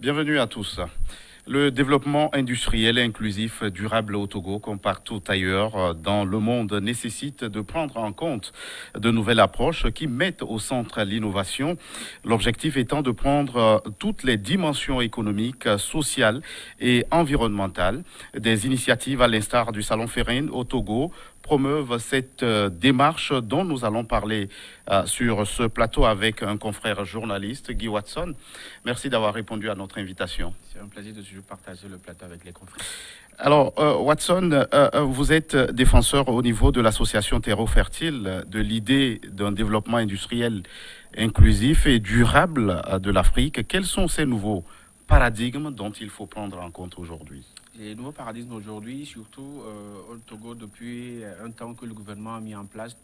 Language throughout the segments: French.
Bienvenue à tous. Le développement industriel et inclusif durable au Togo, comme partout ailleurs dans le monde, nécessite de prendre en compte de nouvelles approches qui mettent au centre l'innovation. L'objectif étant de prendre toutes les dimensions économiques, sociales et environnementales. Des initiatives à l'instar du Salon Ferrin au Togo promeuvent cette démarche dont nous allons parler sur ce plateau avec un confrère journaliste, Guy Watson. Merci d'avoir répondu à notre invitation. C'est un plaisir de toujours partager le plateau avec les confrères. Alors, Watson, vous êtes défenseur au niveau de l'association Terreau Fertile de l'idée d'un développement industriel inclusif et durable de l'Afrique. Quels sont ces nouveaux paradigmes dont il faut prendre en compte aujourd'hui? Les nouveaux paradigmes aujourd'hui, surtout au Togo, depuis un temps que le gouvernement a mis en place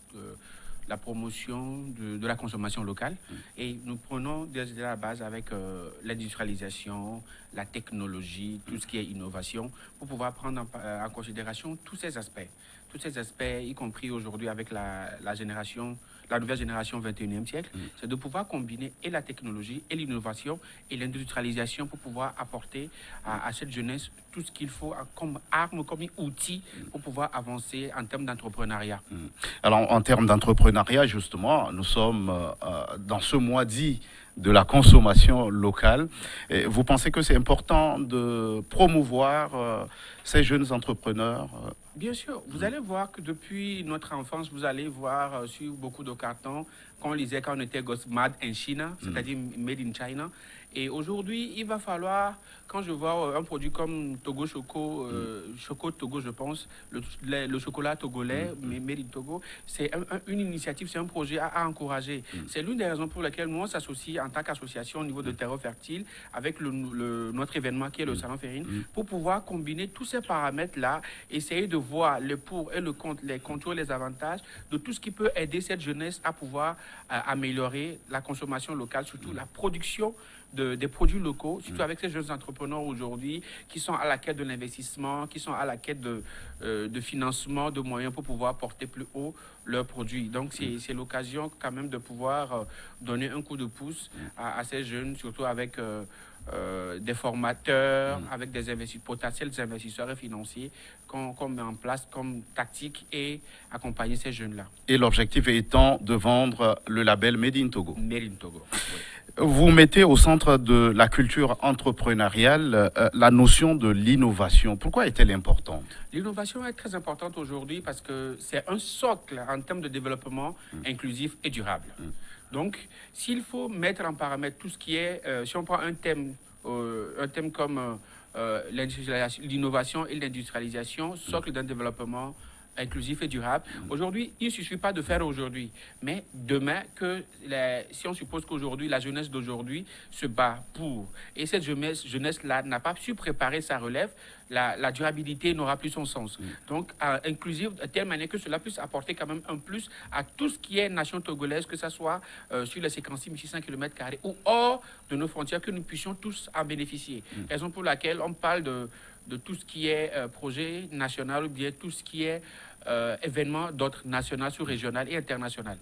la promotion de la consommation locale. Et nous prenons déjà la base avec l'industrialisation, la technologie, tout ce qui est innovation, pour pouvoir prendre en considération tous ces aspects. Tous ces aspects, y compris aujourd'hui avec la nouvelle génération 21e siècle, c'est de pouvoir combiner et la technologie, et l'innovation, et l'industrialisation pour pouvoir apporter à cette jeunesse tout ce qu'il faut comme arme, comme outil pour pouvoir avancer en termes d'entrepreneuriat. Alors, en termes d'entrepreneuriat, justement, nous sommes dans ce mois dit de la consommation locale. Et vous pensez que c'est important de promouvoir ces jeunes entrepreneurs Bien sûr, vous allez voir que depuis notre enfance, vous allez voir sur beaucoup de cartons qu'on lisait quand on était gosse, Made in China, c'est-à-dire Made in China. Et aujourd'hui, il va falloir, quand je vois un produit comme Togo Choco, Choco Togo, je pense, le chocolat togolais, Made in Togo, c'est une initiative, c'est un projet à encourager. C'est l'une des raisons pour lesquelles nous, on s'associe en tant qu'association au niveau de Terreau Fertile avec notre événement qui est le Salon Ferrin, pour pouvoir combiner tous ces paramètres-là, essayer de voir le pour et le contre, les contours, les avantages de tout ce qui peut aider cette jeunesse à pouvoir améliorer la consommation locale, surtout la production des produits locaux, surtout avec ces jeunes entrepreneurs aujourd'hui qui sont à la quête de l'investissement, qui sont à la quête de financement, de moyens pour pouvoir porter plus haut leurs produits. Donc c'est l'occasion quand même de pouvoir donner un coup de pouce à ces jeunes, surtout avec des formateurs, avec des potentiels investisseurs et financiers qu'on met en place comme tactique et accompagner ces jeunes-là. Et l'objectif étant de vendre le label Made in Togo. Made in Togo, oui. Vous mettez au centre de la culture entrepreneuriale la notion de l'innovation. Pourquoi est-elle importante? L'innovation est très importante aujourd'hui parce que c'est un socle en termes de développement inclusif et durable. Donc, s'il faut mettre en paramètre tout ce qui est, si on prend un thème comme l'innovation et l'industrialisation, socle d'un développement inclusif et durable. Aujourd'hui, il ne suffit pas de faire aujourd'hui, mais demain, si on suppose qu'aujourd'hui, la jeunesse d'aujourd'hui se bat pour, et cette jeunesse-là n'a pas su préparer sa relève, la durabilité n'aura plus son sens. Donc, inclusive, de telle manière que cela puisse apporter quand même un plus à tout ce qui est nation togolaise, que ce soit sur les 56 600 km² ou hors de nos frontières, que nous puissions tous en bénéficier. Raison pour laquelle on parle de tout ce qui est projet national ou bien tout ce qui est événement d'ordre national, sous-régional et international.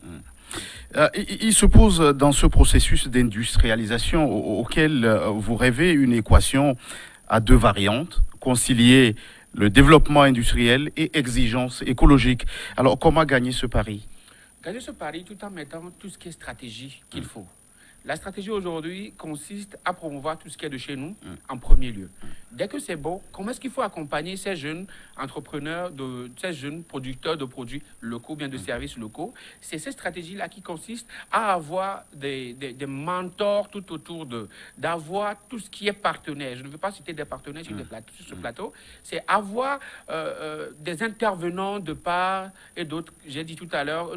Il se pose dans ce processus d'industrialisation auquel vous rêvez une équation à deux variantes, concilier le développement industriel et exigences écologiques. Alors, comment gagner ce pari? Gagner ce pari tout en mettant tout ce qui est stratégie qu'il faut. La stratégie aujourd'hui consiste à promouvoir tout ce qui est de chez nous en premier lieu. Dès que c'est bon, comment est-ce qu'il faut accompagner ces jeunes entrepreneurs, ces jeunes producteurs de produits locaux, bien de services locaux? C'est cette stratégie-là qui consiste à avoir des mentors tout autour d'eux, d'avoir tout ce qui est partenaire. Je ne veux pas citer des partenaires sur ce plateau. C'est avoir des intervenants de part et d'autre, j'ai dit tout à l'heure,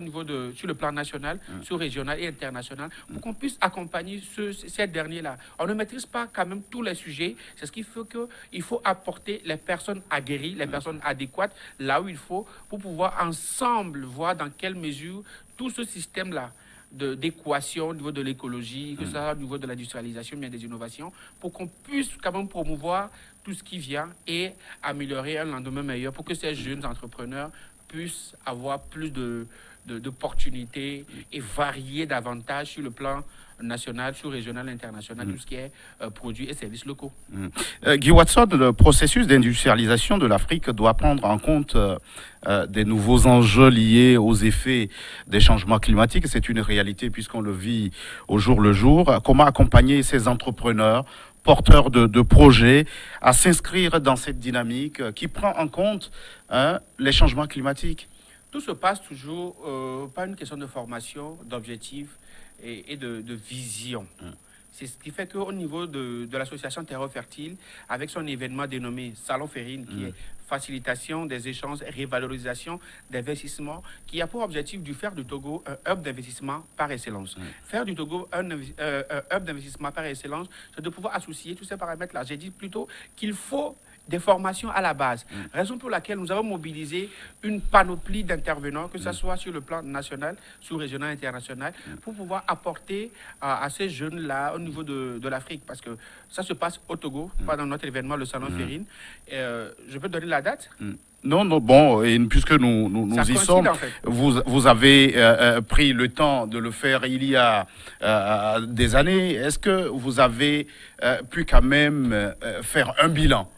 sur le plan national, sous-régional et international, pour qu'on puisse accompagner ces derniers-là. On ne maîtrise pas quand même tous les sujets. C'est ce qui fait qu'il faut apporter les personnes aguerries, les personnes adéquates, là où il faut, pour pouvoir ensemble voir dans quelle mesure tout ce système-là d'équation au niveau de l'écologie, que ce soit au niveau de l'industrialisation, bien des innovations, pour qu'on puisse quand même promouvoir tout ce qui vient et améliorer un lendemain meilleur pour que ces jeunes entrepreneurs puissent avoir plus d'opportunités et varier davantage sur le plan national, sous-régional, international, tout ce qui est produits et services locaux. Guy Watson, le processus d'industrialisation de l'Afrique doit prendre en compte des nouveaux enjeux liés aux effets des changements climatiques. C'est une réalité puisqu'on le vit au jour le jour. Comment accompagner ces entrepreneurs porteurs de projets à s'inscrire dans cette dynamique qui prend en compte les changements climatiques? Tout se passe toujours par une question de formation, d'objectifs et de vision. C'est ce qui fait qu'au niveau de l'association Terre Fertile, avec son événement dénommé Salon Ferrine, qui est facilitation des échanges, révalorisation d'investissements, qui a pour objectif de faire du Togo un hub d'investissement par excellence. Faire du Togo un hub d'investissement par excellence, c'est de pouvoir associer tous ces paramètres-là. J'ai dit plutôt qu'il faut des formations à la base. Raison pour laquelle nous avons mobilisé une panoplie d'intervenants, que ce soit sur le plan national, sous-régional, international, pour pouvoir apporter à ces jeunes-là au niveau de l'Afrique. Parce que ça se passe au Togo, pendant notre événement, le Salon Ferrine. Je peux donner la date? Non, bon, et puisque nous y sommes, en fait. vous avez pris le temps de le faire il y a des années. Est-ce que vous avez pu quand même faire un bilan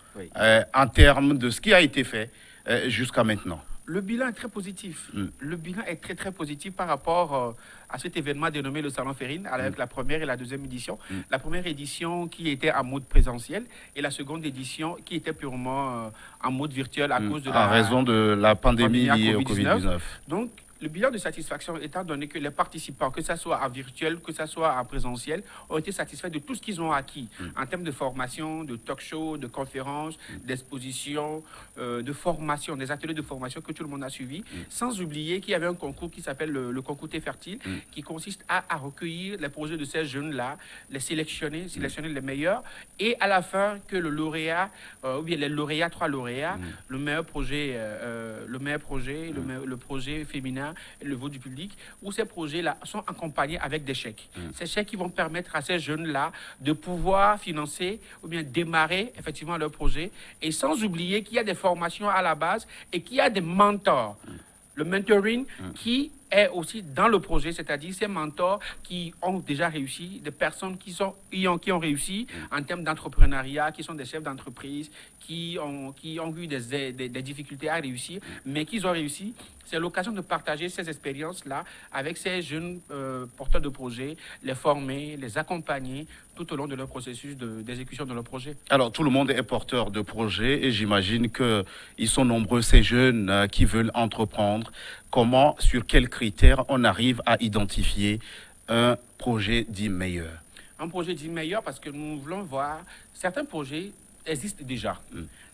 en termes de ce qui a été fait jusqu'à maintenant? Le bilan est très positif. Le bilan est très, très positif par rapport à cet événement dénommé le Salon Ferrine, avec la première et la deuxième édition. La première édition qui était en mode présentiel et la seconde édition qui était purement en mode virtuel à cause de en raison de la pandémie liée au Covid-19. Donc, le bilan de satisfaction, étant donné que les participants, que ce soit en virtuel, que ce soit en présentiel, ont été satisfaits de tout ce qu'ils ont acquis en termes de formation, de talk-show, de conférences, d'expositions, de formation, des ateliers de formation que tout le monde a suivis, sans oublier qu'il y avait un concours qui s'appelle le concours Terre Fertile, qui consiste à recueillir les projets de ces jeunes-là, les sélectionner les meilleurs, et à la fin que le lauréat, ou bien les lauréats, 3 lauréats, le meilleur projet, le projet féminin, le vote du public, où ces projets-là sont accompagnés avec des chèques. Ces chèques qui vont permettre à ces jeunes-là de pouvoir financer ou bien démarrer effectivement leur projet, et sans oublier qu'il y a des formations à la base et qu'il y a des mentors. Le mentoring qui est aussi dans le projet, c'est-à-dire ces mentors qui ont déjà réussi, des personnes qui ont réussi en termes d'entrepreneuriat, qui sont des chefs d'entreprise, qui ont eu des difficultés à réussir, mais qui ont réussi. C'est l'occasion de partager ces expériences-là avec ces jeunes porteurs de projets, les former, les accompagner tout au long de leur processus d'exécution de leur projet. Alors, tout le monde est porteur de projets et j'imagine qu'ils sont nombreux, ces jeunes qui veulent entreprendre. Comment, sur quels critères on arrive à identifier un projet dit meilleur? Un projet dit meilleur parce que nous voulons voir certains projets existent déjà.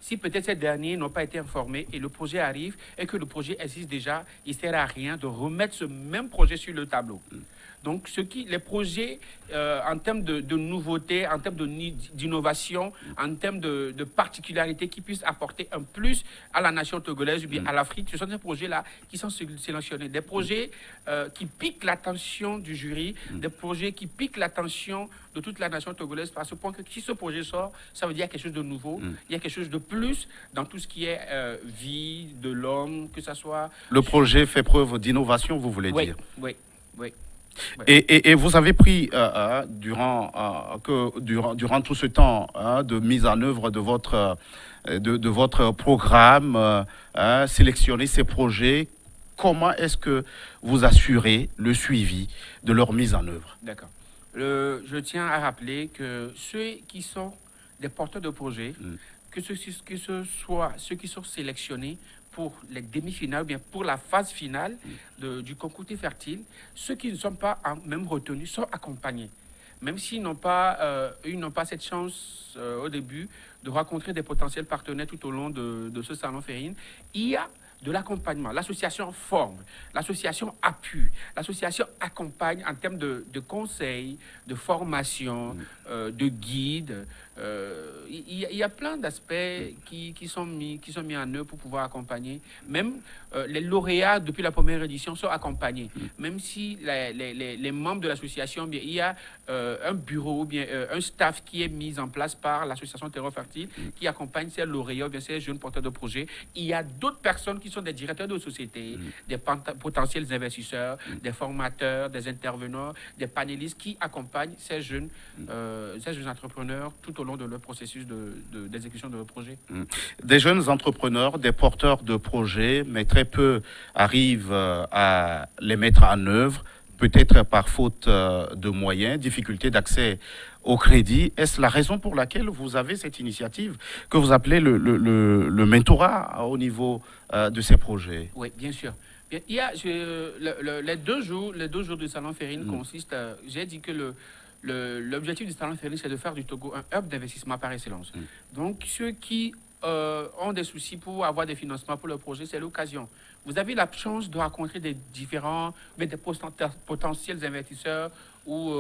Si peut-être ces derniers n'ont pas été informés et le projet arrive et que le projet existe déjà, il ne sert à rien de remettre ce même projet sur le tableau. Donc, les projets, en termes de nouveautés, en termes d'innovation, en termes de particularités qui puissent apporter un plus à la nation togolaise ou bien à l'Afrique, ce sont des projets-là qui sont sélectionnés. Des projets qui piquent l'attention du jury, des projets qui piquent l'attention de toute la nation togolaise, à ce point que si ce projet sort, ça veut dire qu'il y a quelque chose de nouveau, il y a quelque chose de plus dans tout ce qui est vie de l'homme, que ce soit... Le projet fait preuve d'innovation, vous voulez dire? Oui. Et vous avez pris, durant tout ce temps de mise en œuvre de votre programme, sélectionner ces projets, comment est-ce que vous assurez le suivi de leur mise en œuvre? D'accord. Je tiens à rappeler que ceux qui sont des porteurs de projets, que ce soit ceux qui sont sélectionnés pour les demi-finales, ou bien pour la phase finale du concours Terre Fertile, ceux qui ne sont pas même retenus sont accompagnés. Même s'ils n'ont pas cette chance au début de rencontrer des potentiels partenaires tout au long de ce salon Ferrine, il y a de l'accompagnement. L'association forme, l'association appuie, l'association accompagne en termes de conseils, de formation, de guide. Il y a plein d'aspects qui sont mis en œuvre pour pouvoir accompagner. Même les lauréats depuis la première édition sont accompagnés. Même si les membres de l'association, il y a un bureau ou bien un staff qui est mis en place par l'association Terre Fertile qui accompagne ces lauréats ou bien ces jeunes porteurs de projets. Il y a d'autres personnes qui qui sont des directeurs de société, des potentiels investisseurs, des formateurs, des intervenants, des panélistes qui accompagnent ces jeunes entrepreneurs tout au long de leur processus d'exécution de leur projet. Des jeunes entrepreneurs, des porteurs de projets, mais très peu arrivent à les mettre en œuvre, peut-être par faute de moyens, difficulté d'accès au crédit. Est-ce la raison pour laquelle vous avez cette initiative que vous appelez le mentorat au niveau de ces projets? Oui, bien sûr. Il y a, les 2 jours du Salon Ferrine consistent, j'ai dit que l'objectif du Salon Ferrine, c'est de faire du Togo un hub d'investissement par excellence. Donc, ceux qui ont des soucis pour avoir des financements pour leur projet, c'est l'occasion. Vous avez la chance de rencontrer des potentiels investisseurs ou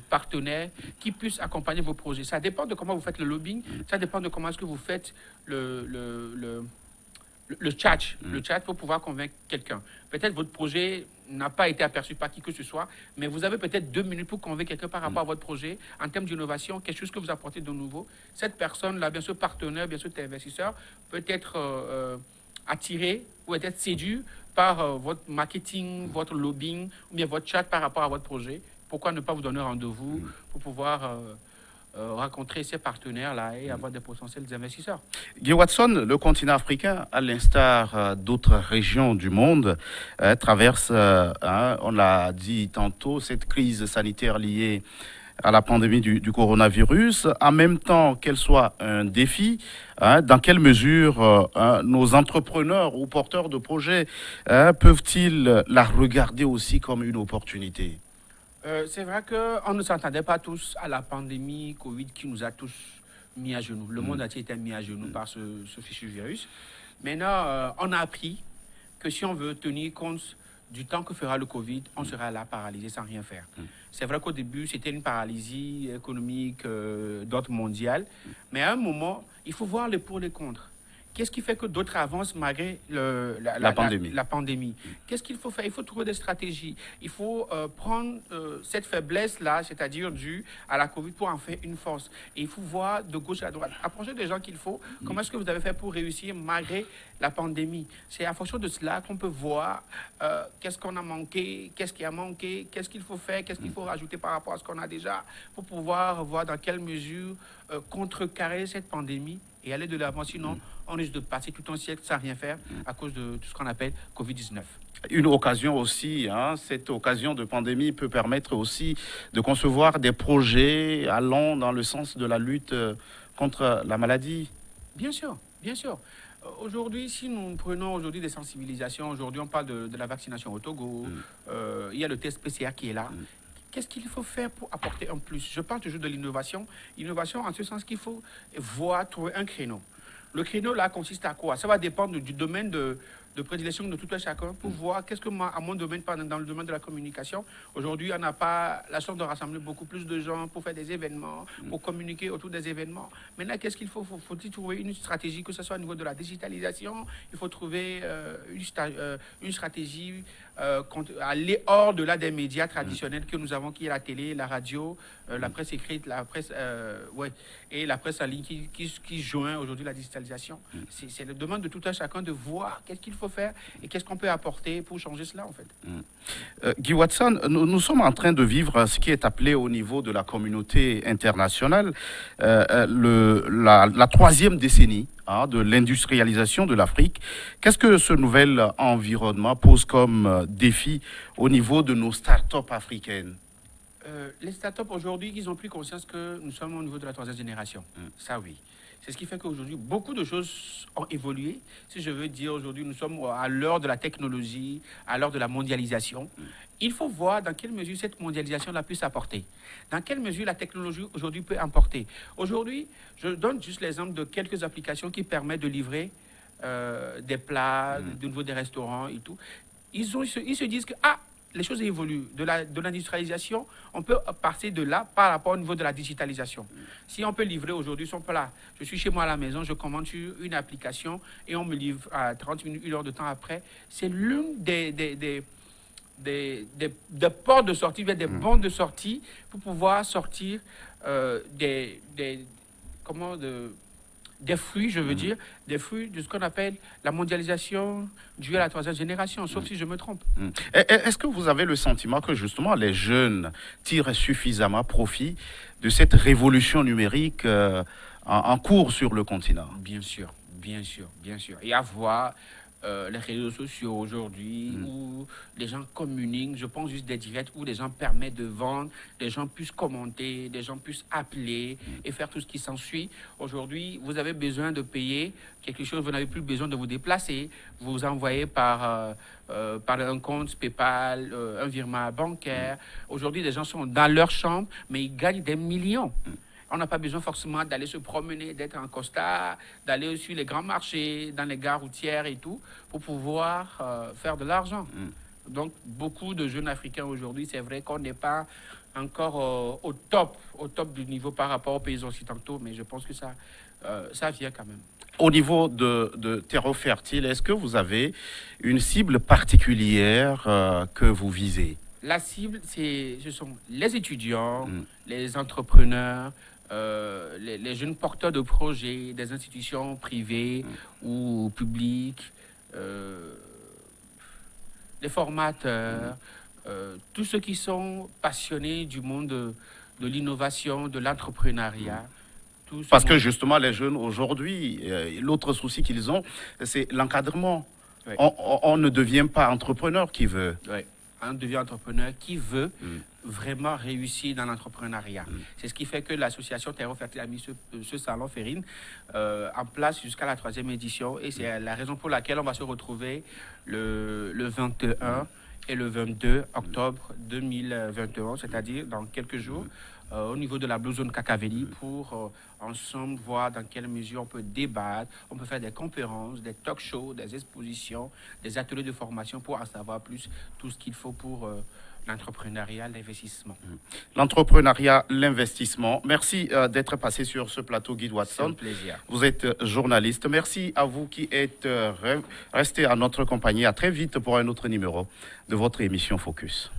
partenaires qui puissent accompagner vos projets. Ça dépend de comment vous faites le lobbying, ça dépend de comment est-ce que vous faites le chat pour pouvoir convaincre quelqu'un. Peut-être votre projet n'a pas été aperçu par qui que ce soit, mais vous avez peut-être 2 minutes pour convaincre quelqu'un par rapport à votre projet, en termes d'innovation, quelque chose que vous apportez de nouveau. Cette personne-là, bien sûr partenaire, bien sûr investisseur, peut être attiré ou être séduit par votre marketing, votre lobbying, ou bien votre chat par rapport à votre projet. Pourquoi ne pas vous donner rendez-vous pour pouvoir rencontrer ces partenaires-là et avoir des potentiels investisseurs. Guy Watson, le continent africain, à l'instar d'autres régions du monde, traverse, on l'a dit tantôt, cette crise sanitaire liée à la pandémie du coronavirus. En même temps qu'elle soit un défi, dans quelle mesure nos entrepreneurs ou porteurs de projets peuvent-ils la regarder aussi comme une opportunité? C'est vrai qu'on ne s'entendait pas tous à la pandémie Covid qui nous a tous mis à genoux. Le monde entier était mis à genoux par ce fichu virus. Maintenant, on a appris que si on veut tenir compte du temps que fera le Covid, on sera là paralysé sans rien faire. C'est vrai qu'au début, c'était une paralysie économique d'ordre mondial. Mais à un moment, il faut voir les pour et les contre. Qu'est-ce qui fait que d'autres avancent malgré la pandémie? Qu'est-ce qu'il faut faire? Il faut trouver des stratégies. Il faut prendre cette faiblesse-là, c'est-à-dire due à la Covid, pour en faire une force. Et il faut voir de gauche à droite. Approcher des gens qu'il faut. Comment est-ce que vous avez fait pour réussir malgré la pandémie? C'est en fonction de cela qu'on peut voir qu'est-ce qu'on a manqué, qu'est-ce qui a manqué, qu'est-ce qu'il faut faire, qu'est-ce qu'il faut rajouter par rapport à ce qu'on a déjà, pour pouvoir voir dans quelle mesure contrecarrer cette pandémie et aller de l'avant. Sinon, on risque de passer tout un siècle sans rien faire à cause de tout ce qu'on appelle Covid-19. Une occasion aussi, cette occasion de pandémie peut permettre aussi de concevoir des projets allant dans le sens de la lutte contre la maladie. Bien sûr, bien sûr. Aujourd'hui, si nous prenons aujourd'hui des sensibilisations, aujourd'hui on parle de la vaccination au Togo, il y a le test PCR qui est là. Qu'est-ce qu'il faut faire pour apporter un plus? Je parle toujours de l'innovation. Innovation en ce sens qu'il faut trouver un créneau. Le créneau là consiste à quoi? Ça va dépendre du domaine de prédilection de tout un chacun pour voir qu'est-ce que moi, à mon domaine, dans le domaine de la communication, aujourd'hui, on n'a pas la chance de rassembler beaucoup plus de gens pour faire des événements, pour communiquer autour des événements. Maintenant, qu'est-ce qu'il faut? Faut-il trouver une stratégie, que ce soit au niveau de la digitalisation? Il faut trouver une stratégie aller hors de là des médias traditionnels que nous avons, qui est la télé, la radio, la presse écrite, la presse, et la presse en ligne qui joint aujourd'hui la digitalisation. C'est le demande de tout un chacun de voir qu'est-ce qu'il faut faire et qu'est-ce qu'on peut apporter pour changer cela, en fait. Guy Watson, nous sommes en train de vivre ce qui est appelé au niveau de la communauté internationale la 3e décennie de l'industrialisation de l'Afrique. Qu'est-ce que ce nouvel environnement pose comme défi au niveau de nos start-up africaines? Les start-up aujourd'hui, ils ont pris conscience que nous sommes au niveau de la 3e génération. Ça, oui. C'est ce qui fait qu'aujourd'hui, beaucoup de choses ont évolué. Si je veux dire, aujourd'hui, nous sommes à l'heure de la technologie, à l'heure de la mondialisation. Il faut voir dans quelle mesure cette mondialisation-là puisse apporter. Dans quelle mesure la technologie aujourd'hui peut apporter. Aujourd'hui, je donne juste l'exemple de quelques applications qui permettent de livrer des plats, de nouveau des restaurants et tout. Ils se disent que, les choses évoluent. De l'industrialisation, on peut passer de là par rapport au niveau de la digitalisation. Si on peut livrer aujourd'hui son plat, je suis chez moi à la maison, je commande sur une application et on me livre à 30 minutes, 1 heure de temps après. C'est l'une des portes de sortie, des bancs de sortie pour pouvoir sortir des des fruits, je veux dire, des fruits de ce qu'on appelle la mondialisation due à la troisième génération, sauf si je me trompe. Est-ce que vous avez le sentiment que justement les jeunes tirent suffisamment profit de cette révolution numérique en cours sur le continent? Bien sûr, bien sûr, bien sûr. Et à voir les réseaux sociaux aujourd'hui où les gens communiquent, je pense juste des directs où les gens permettent de vendre, les gens puissent commenter, les gens puissent appeler et faire tout ce qui s'ensuit. Aujourd'hui, vous avez besoin de payer quelque chose, vous n'avez plus besoin de vous déplacer, vous envoyez par un compte PayPal, un virement bancaire. Aujourd'hui, les gens sont dans leur chambre, mais ils gagnent des millions. On n'a pas besoin forcément d'aller se promener, d'être en costard, d'aller sur les grands marchés, dans les gares routières et tout, pour pouvoir faire de l'argent. Donc, beaucoup de jeunes Africains aujourd'hui, c'est vrai qu'on n'est pas encore au top du niveau par rapport aux pays occidentaux, mais je pense que ça vient quand même. Au niveau de terreau fertile, est-ce que vous avez une cible particulière que vous visez? La cible, ce sont les étudiants, les entrepreneurs, les jeunes porteurs de projets, des institutions privées ou publiques, les formateurs, tous ceux qui sont passionnés du monde de l'innovation, de l'entrepreneuriat. Parce que justement, les jeunes aujourd'hui, l'autre souci qu'ils ont, c'est l'encadrement. Oui. On ne devient pas entrepreneur qui veut. Oui. On devient entrepreneur qui veut vraiment réussir dans l'entrepreneuriat. C'est ce qui fait que l'association Terreau Fertile a mis ce salon Ferrine en place jusqu'à la 3e édition. Et c'est la raison pour laquelle on va se retrouver le 21 et le 22 octobre 2021, c'est-à-dire dans quelques jours, au niveau de la Blue Zone Kakaveli pour ensemble voir dans quelle mesure on peut débattre, on peut faire des conférences, des talk shows, des expositions, des ateliers de formation pour en savoir plus, tout ce qu'il faut pour l'entrepreneuriat, l'investissement. L'entrepreneuriat, l'investissement. Merci d'être passé sur ce plateau, Guy Watson. C'est un plaisir. Vous êtes journaliste. Merci à vous qui êtes restés à notre compagnie. À très vite pour un autre numéro de votre émission Focus.